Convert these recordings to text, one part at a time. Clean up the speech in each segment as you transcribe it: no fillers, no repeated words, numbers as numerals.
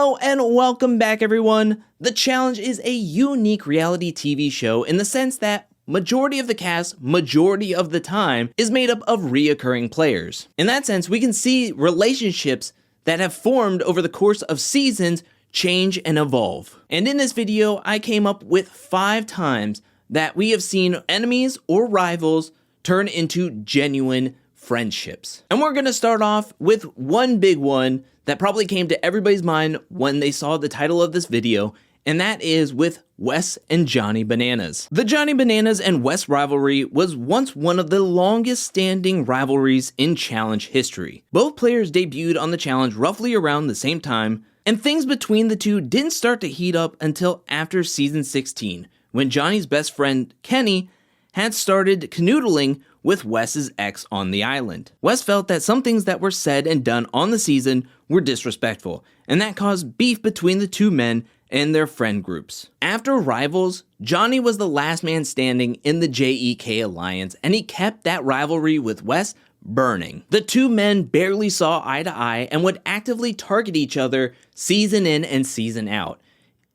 Hello and welcome back, everyone. The Challenge is a unique reality TV show in the sense that majority of the cast, majority of the time, is made up of reoccurring players. In that sense, we can see relationships that have formed over the course of seasons change and evolve. And in this video, I came up with 5 times that we have seen enemies or rivals turn into genuine friendships. And we're gonna start off with one big one that probably came to everybody's mind when they saw the title of this video, and that is with Wes and Johnny Bananas. The Johnny Bananas and Wes rivalry was once one of the longest standing rivalries in Challenge history. Both players debuted on the Challenge roughly around the same time, and things between the two didn't start to heat up until after season 16, when Johnny's best friend, Kenny, had started canoodling with Wes's ex on the island. Wes felt that some things that were said and done on the season were disrespectful, and that caused beef between the two men and their friend groups. After Rivals, Johnny was the last man standing in the JEK alliance, and he kept that rivalry with Wes burning. The two men barely saw eye to eye and would actively target each other season in and season out.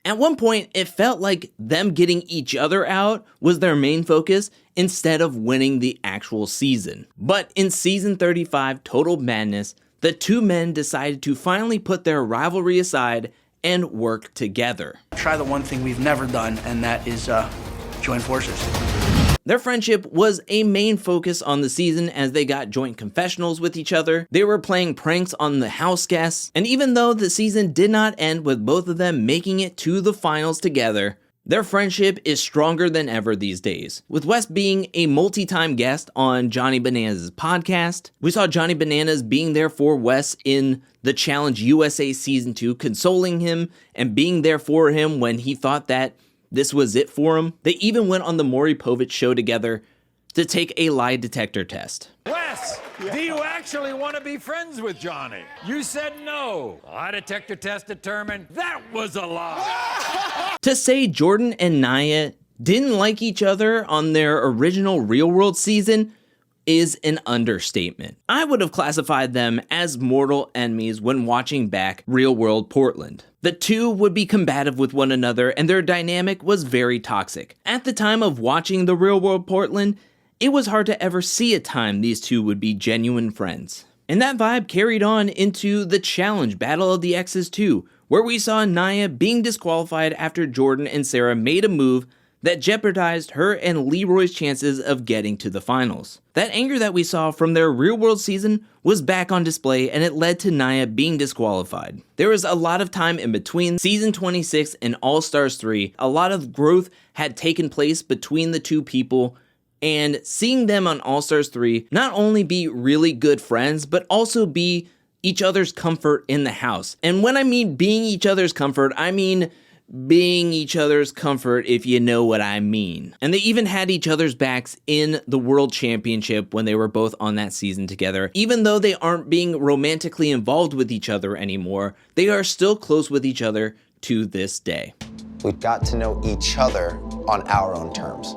At one point, it felt like them getting each other out was their main focus instead of winning the actual season. But in season 35, Total Madness, the two men decided to finally put their rivalry aside and work together. Try the one thing we've never done, and that is join forces. Their friendship was a main focus on the season as they got joint confessionals with each other. They were playing pranks on the house guests, and even though the season did not end with both of them making it to the finals together, their friendship is stronger than ever these days. With Wes being a multi-time guest on Johnny Bananas' podcast, we saw Johnny Bananas being there for Wes in the Challenge USA Season 2, consoling him and being there for him when he thought that this was it for him. They even went on the Maury Povich show together to take a lie detector test. Wes, do you actually want to be friends with Johnny? You said no. The lie detector test determined that was a lie. To say Jordan and Nia didn't like each other on their original Real World season is an understatement. I would have classified them as mortal enemies when watching back Real World Portland. The two would be combative with one another and their dynamic was very toxic. At the time of watching the Real World Portland, it was hard to ever see a time these two would be genuine friends. And that vibe carried on into the Challenge Battle of the Exes 2, where we saw Nia being disqualified after Jordan and Sarah made a move that jeopardized her and Leroy's chances of getting to the finals. That anger that we saw from their Real World season was back on display, and it led to Nia being disqualified. There was a lot of time in between season 26 and All-Stars 3. A lot of growth had taken place between the two people, and seeing them on All-Stars 3 not only be really good friends, but also be each other's comfort in the house. And when I mean being each other's comfort, I mean being each other's comfort, if you know what I mean. And they even had each other's backs in the World Championship when they were both on that season together. Even though they aren't being romantically involved with each other anymore, they are still close with each other to this day. We've got to know each other on our own terms.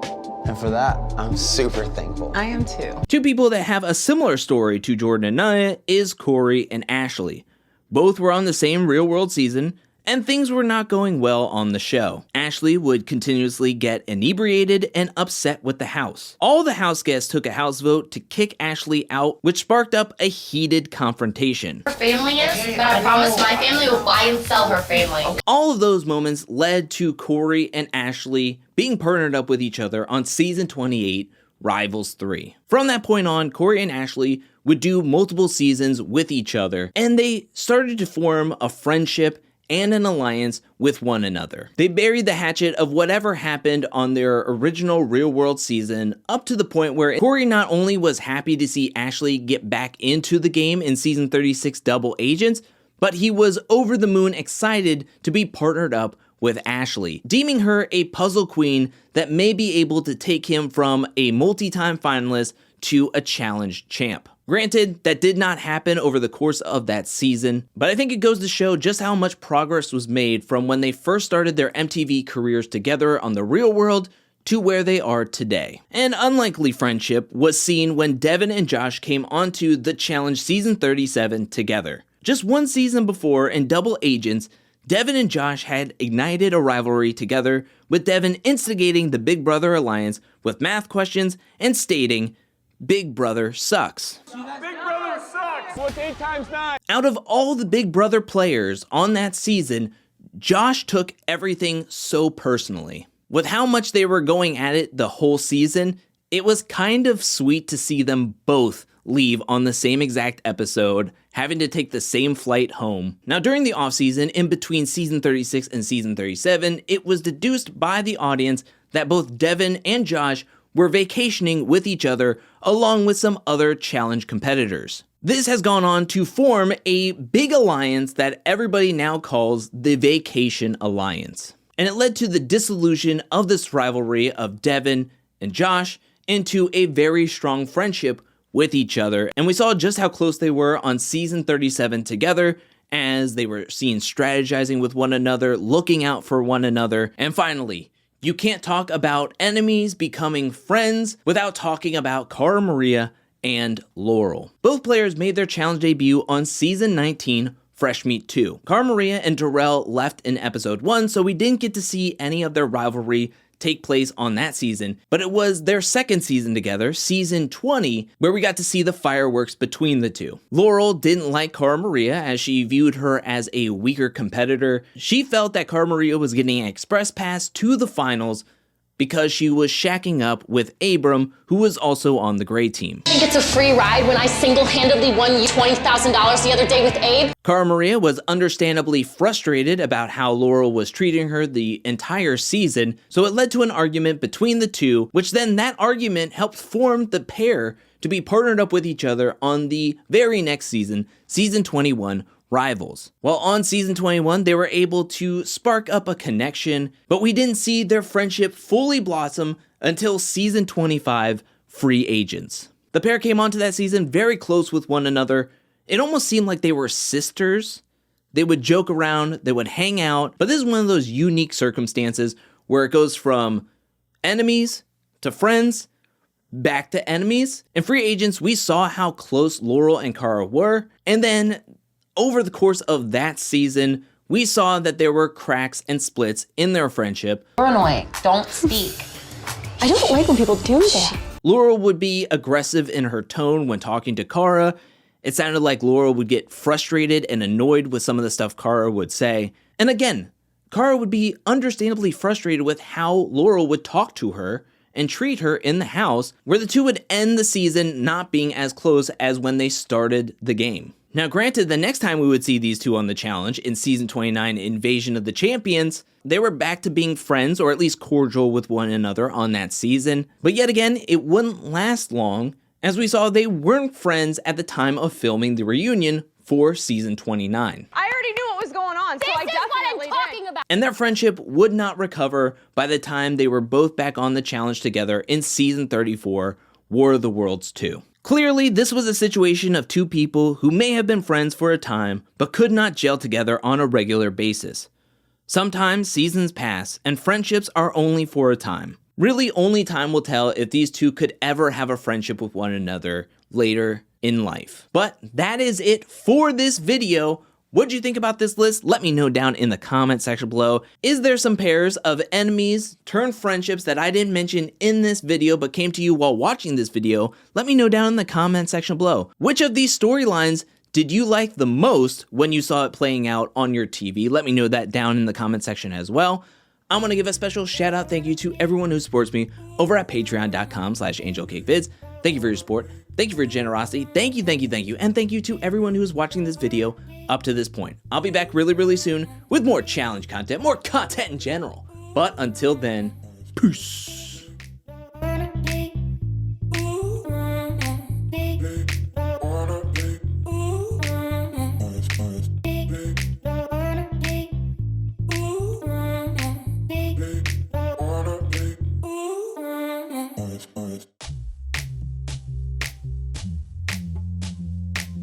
And for that, I'm super thankful. I am too. Two people that have a similar story to Jordan and Nia is Cory and Ashley. Both were on the same Real World season, and things were not going well on the show. Ashley would continuously get inebriated and upset with the house. All the house guests took a house vote to kick Ashley out, which sparked up a heated confrontation. Her family is, but I promise my family will buy and sell her family. All of those moments led to Cory and Ashley being partnered up with each other on season 28, Rivals 3. From that point on, Cory and Ashley would do multiple seasons with each other, and they started to form a friendship and an alliance with one another. They buried the hatchet of whatever happened on their original Real World season up to the point where Cory not only was happy to see Ashley get back into the game in season 36 Double Agents, but he was over the moon excited to be partnered up with Ashley, deeming her a puzzle queen that may be able to take him from a multi-time finalist to a challenge champ. Granted, that did not happen over the course of that season, but I think it goes to show just how much progress was made from when they first started their MTV careers together on The Real World to where they are today. An unlikely friendship was seen when Devin and Josh came onto The Challenge Season 37 together. Just one season before in Double Agents, Devin and Josh had ignited a rivalry together, with Devin instigating the Big Brother alliance with math questions and stating, "Big Brother sucks." Big Brother sucks! What's 8 times 9? Out of all the Big Brother players on that season, Josh took everything so personally. With how much they were going at it the whole season, it was kind of sweet to see them both leave on the same exact episode, having to take the same flight home. Now, during the offseason, in between season 36 and season 37, it was deduced by the audience that both Devin and Josh were vacationing with each other along with some other challenge competitors. This has gone on to form a big alliance that everybody now calls the Vacation Alliance. And it led to the dissolution of this rivalry of Devin and Josh into a very strong friendship with each other. And we saw just how close they were on season 37 together, as they were seen strategizing with one another, looking out for one another. And finally, you can't talk about enemies becoming friends without talking about Cara Maria and Laurel. Both players made their challenge debut on season 19, Fresh Meat 2. Cara Maria and Laurel left in episode 1, so we didn't get to see any of their rivalry take place on that season, but it was their second season together, season 20, where we got to see the fireworks between the two. Laurel didn't like Cara Maria, as she viewed her as a weaker competitor. She felt that Cara Maria was getting an express pass to the finals because she was shacking up with Abram, who was also on the gray team. I think it's a free ride when I single-handedly won you $20,000 the other day with Abe. Cara Maria was understandably frustrated about how Laurel was treating her the entire season, so it led to an argument between the two, which then that argument helped form the pair to be partnered up with each other on the very next season, season 21, Rivals. While on season 21, they were able to spark up a connection, but we didn't see their friendship fully blossom until season 25, Free Agents. The pair came onto that season very close with one another. It almost seemed like they were sisters. They would joke around, they would hang out, but this is one of those unique circumstances where it goes from enemies to friends, back to enemies. In Free Agents, we saw how close Laurel and Cara were, and then over the course of that season, we saw that there were cracks and splits in their friendship. You're annoying. Don't speak. I don't like when people do that. Laurel would be aggressive in her tone when talking to Cara. It sounded like Laurel would get frustrated and annoyed with some of the stuff Cara would say. And again, Cara would be understandably frustrated with how Laurel would talk to her and treat her in the house, where the two would end the season not being as close as when they started the game. Now, granted, the next time we would see these two on the challenge, in season 29, Invasion of the Champions, they were back to being friends, or at least cordial with one another on that season. But yet again, it wouldn't last long, as we saw they weren't friends at the time of filming the reunion for season 29. I already knew what was going on, so I definitely did. And their friendship would not recover by the time they were both back on the challenge together in season 34, War of the Worlds 2. Clearly, this was a situation of two people who may have been friends for a time, but could not gel together on a regular basis. Sometimes seasons pass, and friendships are only for a time. Really, only time will tell if these two could ever have a friendship with one another later in life. But that is it for this video. What'd you think about this list? Let me know down in the comment section below. Is there some pairs of enemies turned friendships that I didn't mention in this video but came to you while watching this video? Let me know down in the comment section below. Which of these storylines did you like the most when you saw it playing out on your TV? Let me know that down in the comment section as well. I want to give a special shout out thank you to everyone who supports me over at patreon.com/angelcakevids. Thank you for your support. Thank you for your generosity. Thank you. And thank you to everyone who is watching this video up to this point. I'll be back really soon with more challenge content, more content in general. But until then, peace.